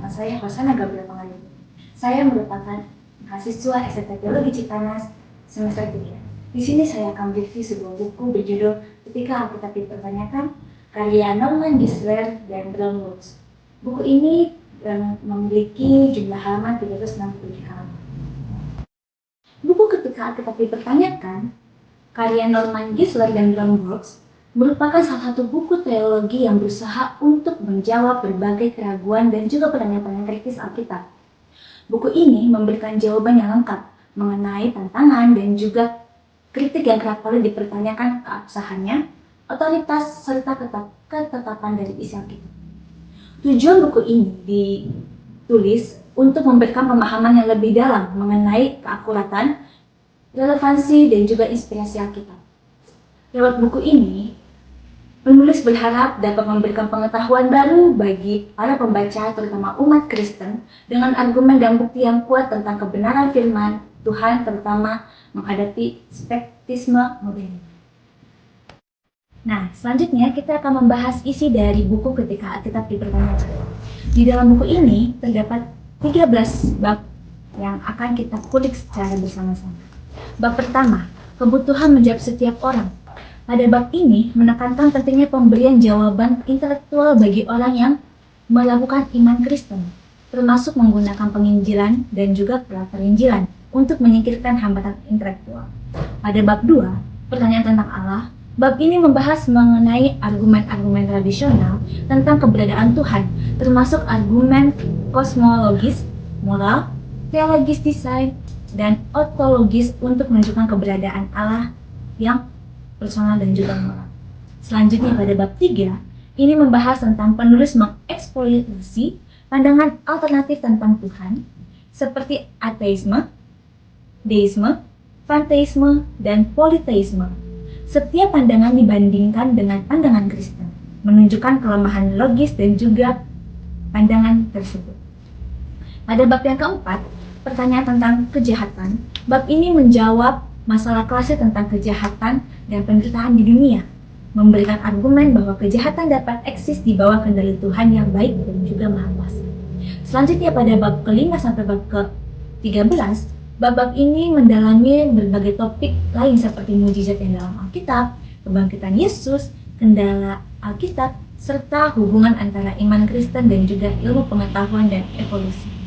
Nama saya Hosana Gabriel Pangalin. Saya merupakan mahasiswa SMK Teologi Cipanas semester 3. Di sini saya akan review sebuah buku berjudul Ketika Alkitab Dipertanyakan, karya Norman Geisler dan Ron Woods. Buku ini memiliki jumlah halaman 367 halaman. Buku Ketika Alkitab Dipertanyakan, karya Norman Geisler dan Ron Woods merupakan salah satu buku teologi yang berusaha untuk menjawab berbagai keraguan dan juga pertanyaan-pertanyaan kritis Alkitab. Buku ini memberikan jawaban yang lengkap mengenai tantangan dan juga kritik yang kerap kali dipertanyakan keabsahannya, otoritas, serta ketetapan dari isi Alkitab. Tujuan buku ini ditulis untuk memberikan pemahaman yang lebih dalam mengenai keakuratan, relevansi, dan juga inspirasi Alkitab. Lewat buku ini, penulis berharap dapat memberikan pengetahuan baru bagi para pembaca, terutama umat Kristen, dengan argumen dan bukti yang kuat tentang kebenaran firman Tuhan, terutama menghadapi skeptisme modern. Nah, selanjutnya kita akan membahas isi dari buku Ketika Alkitab Dipertanyakan. Di dalam buku ini terdapat 13 bab yang akan kita kulik secara bersama-sama. Bab pertama, kebutuhan menjawab setiap orang. Pada bab ini menekankan pentingnya pemberian jawaban intelektual bagi orang yang melakukan iman Kristen, termasuk menggunakan penginjilan dan juga pra-perinjilan untuk menyingkirkan hambatan intelektual. Pada bab 2, pertanyaan tentang Allah, bab ini membahas mengenai argumen-argumen tradisional tentang keberadaan Tuhan, termasuk argumen kosmologis, moral, teologis desain, dan ontologis untuk menunjukkan keberadaan Allah yang personal dan juga moral. Selanjutnya pada bab 3, ini membahas tentang penulis mengeksploitasi pandangan alternatif tentang Tuhan, seperti ateisme, deisme, panteisme, dan politeisme. Setiap pandangan dibandingkan dengan pandangan Kristen, menunjukkan kelemahan logis dan juga pandangan tersebut. Pada bab yang keempat, pertanyaan tentang kejahatan, bab ini menjawab masalah klasik tentang kejahatan dan penderitaan di dunia, memberikan argumen bahwa kejahatan dapat eksis di bawah kendali Tuhan yang baik dan juga maha kuasa. Selanjutnya pada bab ke-5 sampai bab ke-13, bab-bab ini mendalami berbagai topik lain seperti mujizat yang dalam Alkitab, kebangkitan Yesus, kendala Alkitab, serta hubungan antara iman Kristen dan juga ilmu pengetahuan dan evolusi.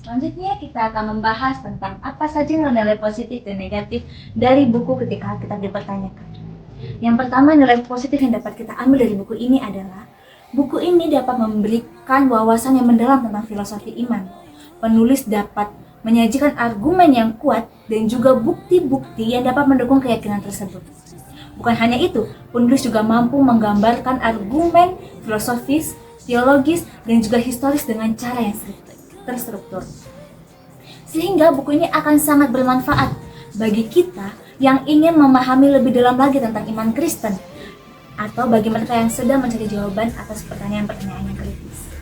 Selanjutnya kita akan membahas tentang apa saja nilai positif dan negatif dari buku Ketika Alkitab Dipertanyakan. Yang pertama, nilai positif yang dapat kita ambil dari buku ini adalah buku ini dapat memberikan wawasan yang mendalam tentang filosofi iman. Penulis dapat menyajikan argumen yang kuat dan juga bukti-bukti yang dapat mendukung keyakinan tersebut. Bukan hanya itu, penulis juga mampu menggambarkan argumen filosofis, teologis, dan juga historis dengan cara yang terstruktur. Sehingga buku ini akan sangat bermanfaat bagi kita yang ingin memahami lebih dalam lagi tentang iman Kristen, atau bagi mereka yang sedang mencari jawaban atas pertanyaan-pertanyaan yang kritis.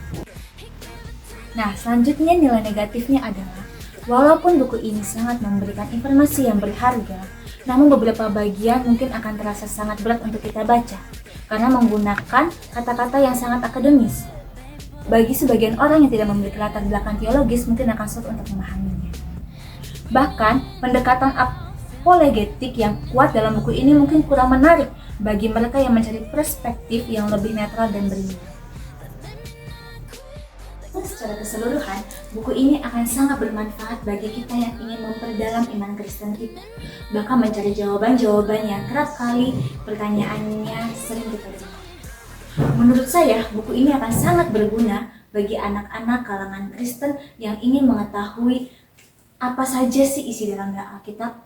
Nah, selanjutnya nilai negatifnya adalah walaupun buku ini sangat memberikan informasi yang berharga, namun beberapa bagian mungkin akan terasa sangat berat untuk kita baca karena menggunakan kata-kata yang sangat akademis. Bagi sebagian orang yang tidak memiliki latar belakang teologis mungkin akan sulit untuk memahaminya. Bahkan, pendekatan apologetik yang kuat dalam buku ini mungkin kurang menarik bagi mereka yang mencari perspektif yang lebih netral dan beriman. Secara keseluruhan, buku ini akan sangat bermanfaat bagi kita yang ingin memperdalam iman Kristen kita, bahkan mencari jawaban-jawaban yang kerap kali pertanyaannya sering kita dengar. Menurut saya, buku ini akan sangat berguna bagi anak-anak kalangan Kristen yang ingin mengetahui apa saja sih isi dalam Alkitab.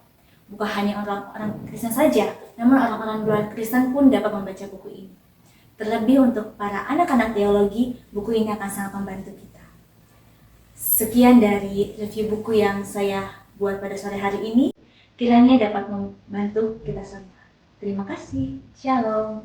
Bukan hanya orang-orang Kristen saja, namun orang-orang luar Kristen pun dapat membaca buku ini. Terlebih untuk para anak-anak teologi, buku ini akan sangat membantu kita. Sekian dari review buku yang saya buat pada sore hari ini. Kiranya dapat membantu kita semua. Terima kasih. Shalom.